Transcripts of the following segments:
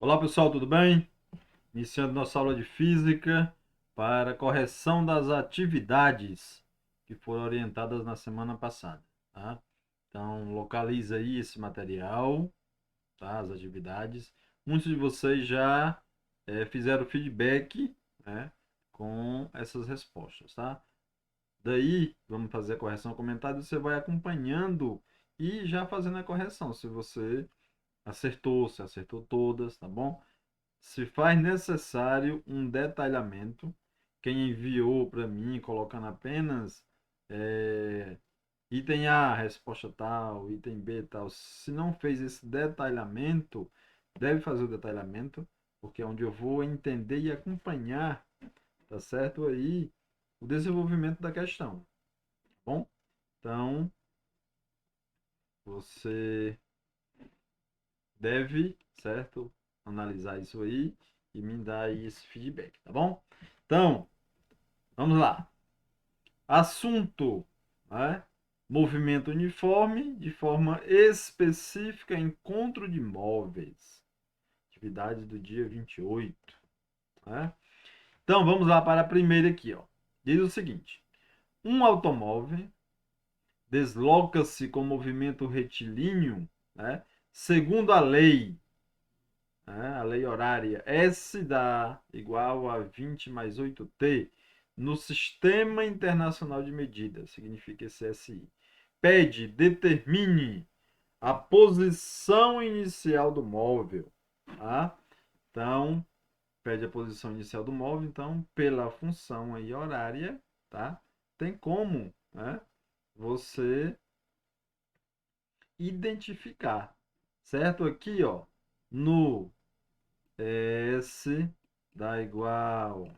Olá pessoal, tudo bem? Iniciando nossa aula de física para correção das atividades que foram orientadas na semana passada, tá? Então, localiza aí esse material, tá? As atividades. Muitos de vocês já fizeram feedback, né, com essas respostas, tá? Daí, vamos fazer a correção comentada, você vai acompanhando e já fazendo a correção, se você acertou, se acertou todas, tá bom? Se faz necessário um detalhamento, quem enviou para mim colocando apenas item A, resposta tal, item B tal, se não fez esse detalhamento, deve fazer o detalhamento, porque é onde eu vou entender e acompanhar, tá certo? Aí o desenvolvimento da questão, tá bom? Então, você deve, certo? Analisar isso aí e me dar aí esse feedback, tá bom? Então, vamos lá. Assunto, né? Movimento uniforme de forma específica, encontro de móveis. Atividade do dia 28. Né? Então, vamos lá para a primeira aqui. Ó. Diz o seguinte. Um automóvel desloca-se com movimento retilíneo, né? Segundo a lei, né? A lei horária S dá igual a 20 mais 8T no Sistema Internacional de Medidas, significa SSI. Determine a posição inicial do móvel. Tá? Então, pede a posição inicial do móvel, então, pela função aí horária, tá? Tem como, né? Você identificar, certo? Aqui, ó, no S dá igual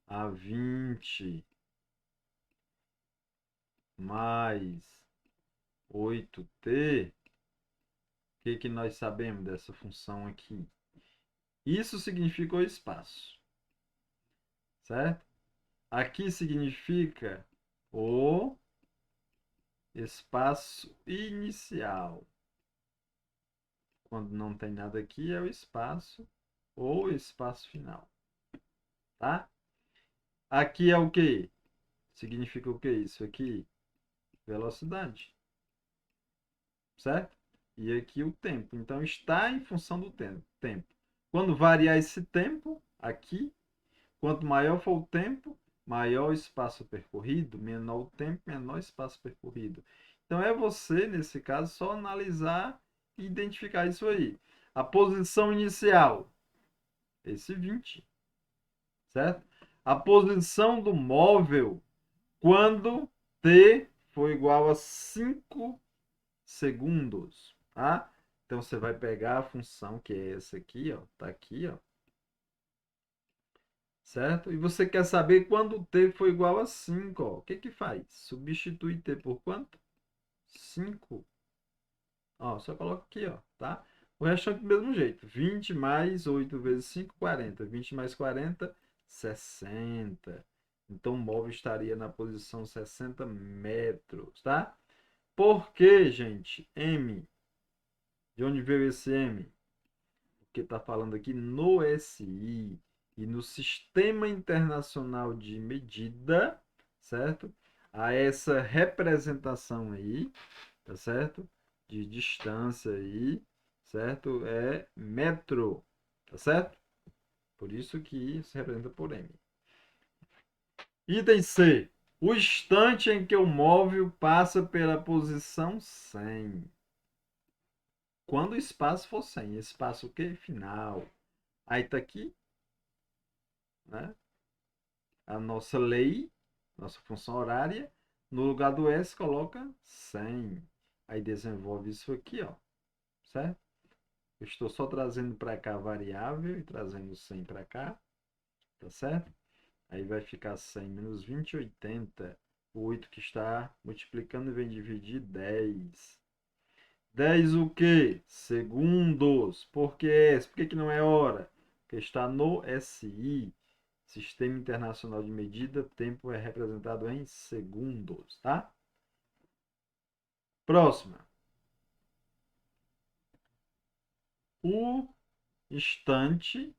a 20 mais 8T. O que nós sabemos dessa função aqui? Isso significa o espaço, certo? Aqui significa o espaço inicial. Quando não tem nada aqui, é o espaço ou espaço final, tá? Aqui é o que? Significa o que isso aqui? Velocidade, certo? E aqui o tempo. Então, está em função do tempo. Quando variar esse tempo, aqui, quanto maior for o tempo, maior o espaço percorrido, menor o tempo, menor o espaço percorrido. Então, é você, nesse caso, só analisar e identificar isso aí. A posição inicial, esse 20, certo? A posição do móvel, quando t for igual a 5 segundos, tá? Então você vai pegar a função que é essa aqui, ó, tá aqui, ó, certo? E você quer saber quando t for igual a 5, ó. O que que faz? Substitui t por quanto? 5. Ó, só coloca aqui, ó, tá? O restante do mesmo jeito. 20 mais 8 vezes 5, 40. 20 mais 40, 60. Então o móvel estaria na posição 60 metros, tá? Por que, gente? M. De onde veio esse M? Porque está falando aqui no SI e no Sistema Internacional de Medida, certo? Há essa representação aí, tá certo? De distância aí, certo? É metro, tá certo? Por isso que se representa por M. Item C. O instante em que o móvel passa pela posição 100. Quando o espaço for 100. Espaço o quê? Final. Aí tá aqui, né? A nossa lei, nossa função horária. No lugar do S, coloca 100. Aí desenvolve isso aqui, ó. Certo? Eu estou só trazendo para cá a variável e trazendo 100 para cá. Tá certo? Aí vai ficar 100 menos 20, 80. O 8 que está multiplicando vem dividir 10. 10 o quê? Segundos. Por que S? Por que não é hora? Porque está no SI. Sistema Internacional de Medida, tempo é representado em segundos, tá? Próxima. O instante.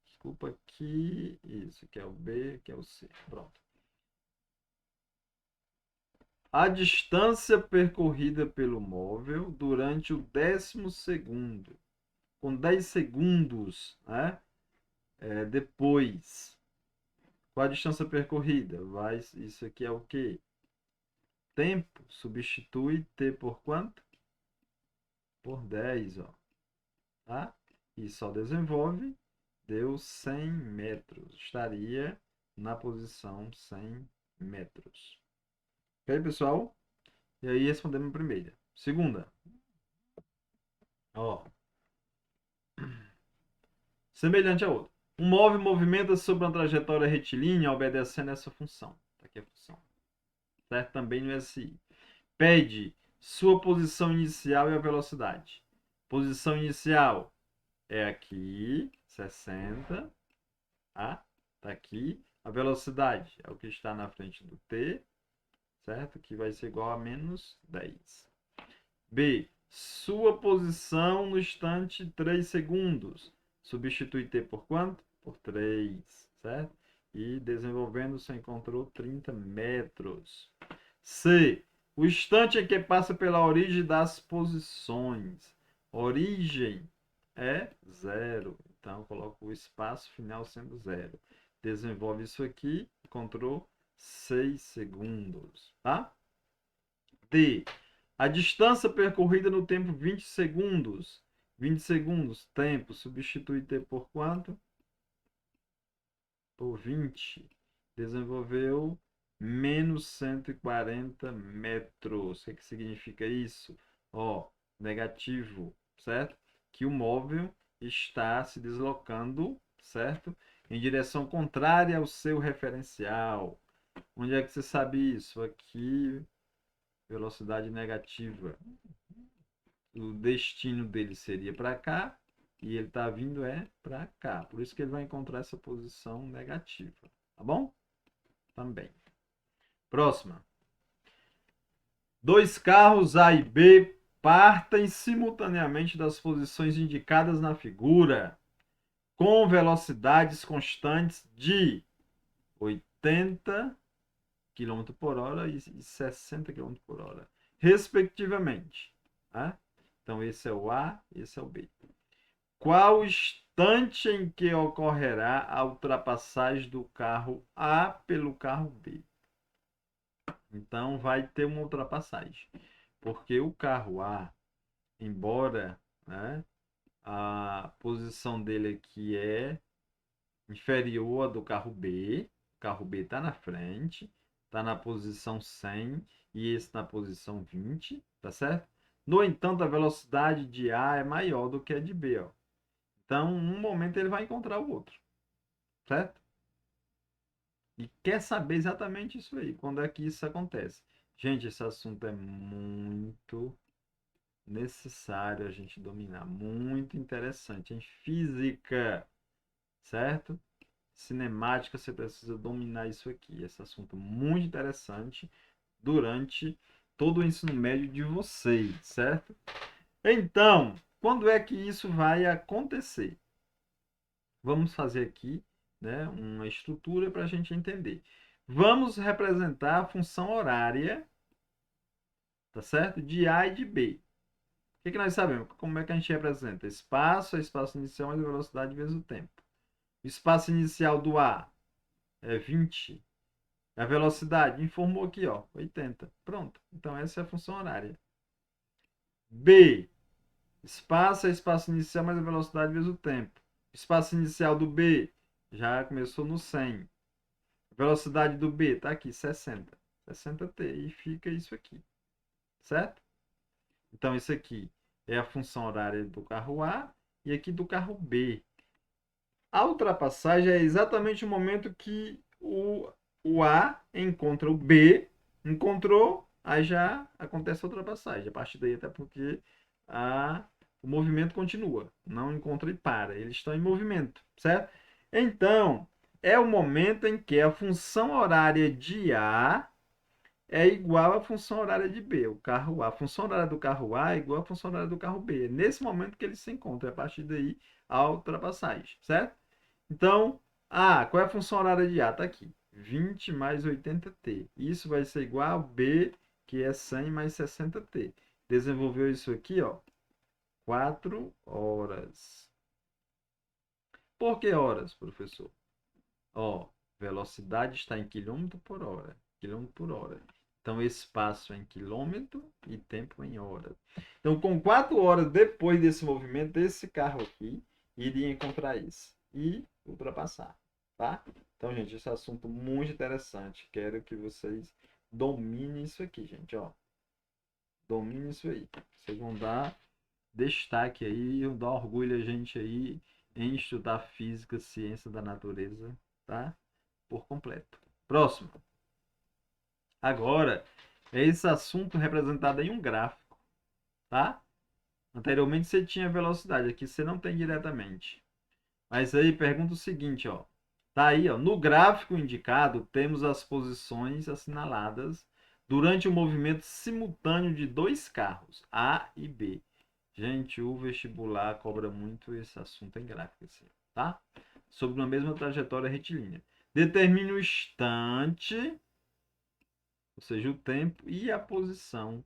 Desculpa aqui. Isso, que é o B, que é o C. Pronto. A distância percorrida pelo móvel durante o 10º segundo. Com 10 segundos, né? Depois. Qual a distância percorrida? Isso aqui é o quê? Tempo. Substitui T por quanto? Por 10, ó. Tá? E só desenvolve. Deu 100 metros. Estaria na posição 100 metros. Ok, pessoal? E aí respondemos a primeira. Segunda. Ó. Semelhante a outra. Um móvel movimenta-se sobre uma trajetória retilínea obedecendo essa função. Tá aqui a função. Certo? Também no SI. Pede sua posição inicial e a velocidade. Posição inicial é aqui, 60. Tá? Tá aqui. A velocidade é o que está na frente do T, certo? Que vai ser igual a menos 10. B. Sua posição no instante 3 segundos. Substitui T por quanto? Por 3, certo? E desenvolvendo, você encontrou 30 metros. C. O instante em que passa pela origem das posições. Origem é 0. Então, coloco o espaço final sendo 0. Desenvolve isso aqui, encontrou 6 segundos, tá? D. A distância percorrida no tempo 20 segundos. 20 segundos, tempo, substitui T por quanto? Por 20. Desenvolveu menos 140 metros. O que significa isso? Ó, negativo, certo? Que o móvel está se deslocando, certo? Em direção contrária ao seu referencial. Onde é que você sabe isso? Aqui, velocidade negativa. O destino dele seria para cá e ele está vindo para cá. Por isso que ele vai encontrar essa posição negativa. Tá bom? Também. Próxima. Dois carros A e B partem simultaneamente das posições indicadas na figura, com velocidades constantes de 80 km por hora e 60 km por hora, respectivamente. Tá? Então, esse é o A, esse é o B. Qual o instante em que ocorrerá a ultrapassagem do carro A pelo carro B? Então, vai ter uma ultrapassagem. Porque o carro A, embora, né, a posição dele aqui é inferior à do carro B, o carro B está na frente, está na posição 100 e esse na posição 20, tá certo? No entanto, a velocidade de A é maior do que a de B, ó. Então, um momento ele vai encontrar o outro, certo? E quer saber exatamente isso aí, quando é que isso acontece. Gente, esse assunto é muito necessário a gente dominar, muito interessante. Em física, certo? Cinemática, você precisa dominar isso aqui. Esse assunto muito interessante durante todo o ensino médio de vocês, certo? Então, quando é que isso vai acontecer? Vamos fazer aqui, né, uma estrutura para a gente entender. Vamos representar a função horária, tá certo? De A e de B. O que nós sabemos? Como é que a gente representa? Espaço é espaço inicial mais a velocidade vezes o tempo. O espaço inicial do A é 20. A velocidade, informou aqui, ó, 80. Pronto. Então, essa é a função horária. B. Espaço é espaço inicial mais a velocidade vezes o tempo. Espaço inicial do B já começou no 100. A velocidade do B está aqui, 60. 60t. E fica isso aqui. Certo? Então, isso aqui é a função horária do carro A e aqui do carro B. A ultrapassagem é exatamente o momento que o A encontra o B, encontrou, aí já acontece a ultrapassagem. A partir daí, até porque o movimento continua, não encontra e para, eles estão em movimento, certo? Então, é o momento em que a função horária de A é igual à função horária de B, o carro A. A função horária do carro A é igual à função horária do carro B. É nesse momento que eles se encontram, a partir daí a ultrapassagem, certo? Então, qual é a função horária de A? Está aqui, 20 mais 80t. Isso vai ser igual a B, que é 100 mais 60t. Desenvolveu isso aqui, ó, 4 horas. Por que horas, professor? Ó, velocidade está em quilômetro por hora. Quilômetro por hora. Então, espaço é em quilômetro e tempo em hora. Então, com 4 horas depois desse movimento, esse carro aqui iria encontrar isso e ultrapassar, tá? Então, gente, esse assunto muito interessante. Quero que vocês dominem isso aqui, gente, ó. Dominem isso aí. Vocês vão dar destaque aí, vão dar orgulho a gente aí em estudar física, ciência da natureza, tá? Por completo. Próximo. Agora, é esse assunto representado em um gráfico, tá? Anteriormente você tinha velocidade, aqui você não tem diretamente. Mas aí pergunta o seguinte, ó. Tá aí, ó. No gráfico indicado, temos as posições assinaladas durante o movimento simultâneo de dois carros, A e B. Gente, o vestibular cobra muito esse assunto em gráfico, assim, tá? Sobre uma mesma trajetória retilínea. Determine o instante, ou seja, o tempo e a posição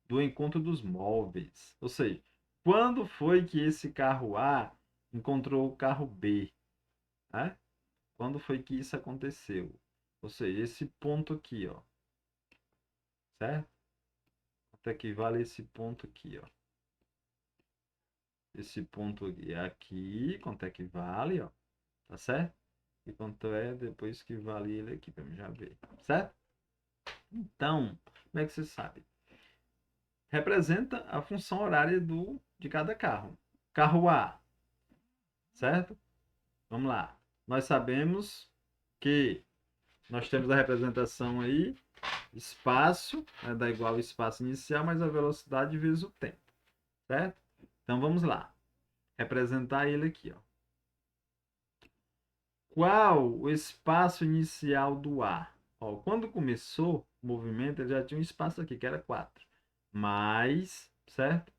do encontro dos móveis. Ou seja, quando foi que esse carro A encontrou o carro B? Né? Quando foi que isso aconteceu? Ou seja, esse ponto aqui, ó. Certo? Quanto equivale esse ponto aqui, ó. Esse ponto aqui, quanto equivale, ó. Tá certo? E quanto é depois que vale ele aqui, para mim já ver. Certo? Então, como é que você sabe? Representa a função horária de cada carro. Carro A, certo? Vamos lá. Nós sabemos que nós temos a representação aí, espaço, dá igual ao espaço inicial, mais a velocidade vezes o tempo, certo? Então vamos lá. Representar ele aqui, ó. Qual o espaço inicial do A? Ó, quando começou o movimento, ele já tinha um espaço aqui, que era 4. Mais, certo?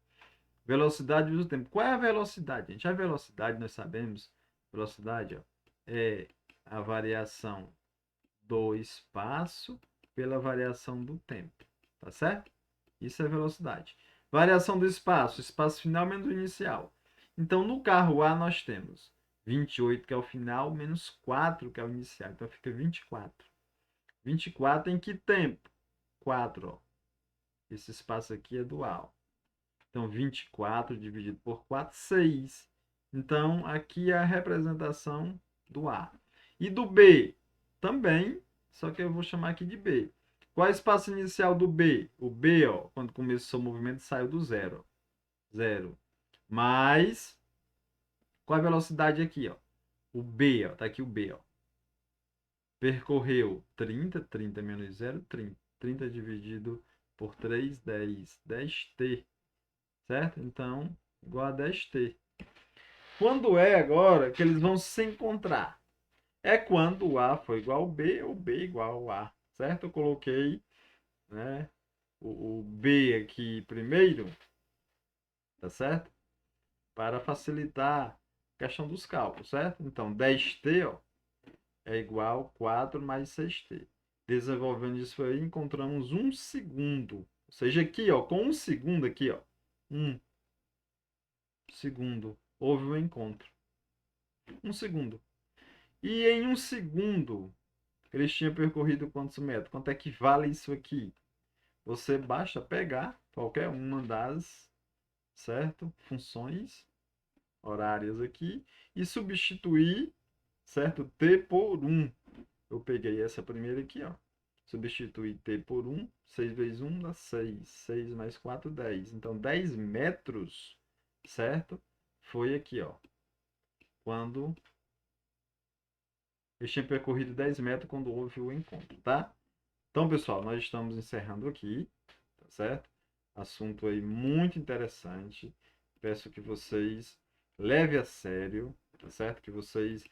Velocidade vezes o tempo. Qual é a velocidade, gente? A velocidade, nós sabemos, velocidade, ó, é a variação do espaço pela variação do tempo, tá certo? Isso é velocidade. Variação do espaço, espaço final menos o inicial. Então, no carro A, nós temos 28, que é o final, menos 4, que é o inicial. Então, fica 24. 24 em que tempo? 4, ó. Esse espaço aqui é dual. Então, 24 dividido por 4, 6. Então, aqui é a representação do A. E do B? Também, só que eu vou chamar aqui de B. Qual é o espaço inicial do B? O B, ó, quando começou o movimento, saiu do zero. Zero. Mais, qual a velocidade aqui, ó? O B, ó, tá aqui o B, ó. Percorreu 30, 30 menos 0, 30. 30 dividido por 3, 10. 10t, certo? Então, igual a 10t. Quando é agora que eles vão se encontrar? É quando o A foi igual ao B ou B igual ao A, certo? Eu coloquei, né, o B aqui primeiro, tá certo? Para facilitar a questão dos cálculos, certo? Então, 10t, ó, é igual a 4 mais 6t. Desenvolvendo isso aí, encontramos 1 segundo. Ou seja, aqui, ó, com 1 segundo aqui, ó, 1 segundo, houve o encontro. 1 segundo. E em 1 segundo, eles tinham percorrido quantos metros? Quanto é que vale isso aqui? Você basta pegar qualquer uma das, certo? Funções horárias aqui e substituir, certo? T por 1. Eu peguei essa primeira aqui, ó. Substituir T por 1. 6 vezes 1 dá 6. 6 mais 4, 10. Então, 10 metros, certo? Foi aqui, ó. Quando eu tinha percorrido 10 metros quando houve o encontro, tá? Então, pessoal, nós estamos encerrando aqui, tá certo? Assunto aí muito interessante. Peço que vocês levem a sério, tá certo? Que vocês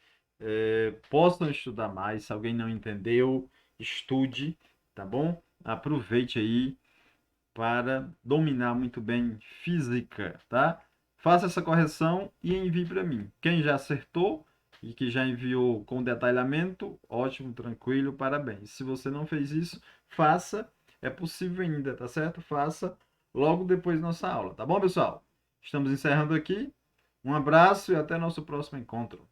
possam estudar mais. Se alguém não entendeu, estude, tá bom? Aproveite aí para dominar muito bem física, tá? Faça essa correção e envie para mim. Quem já acertou e que já enviou com detalhamento, ótimo, tranquilo, parabéns. Se você não fez isso, faça, é possível ainda, tá certo? Faça logo depois da nossa aula, tá bom, pessoal? Estamos encerrando aqui. Um abraço e até nosso próximo encontro.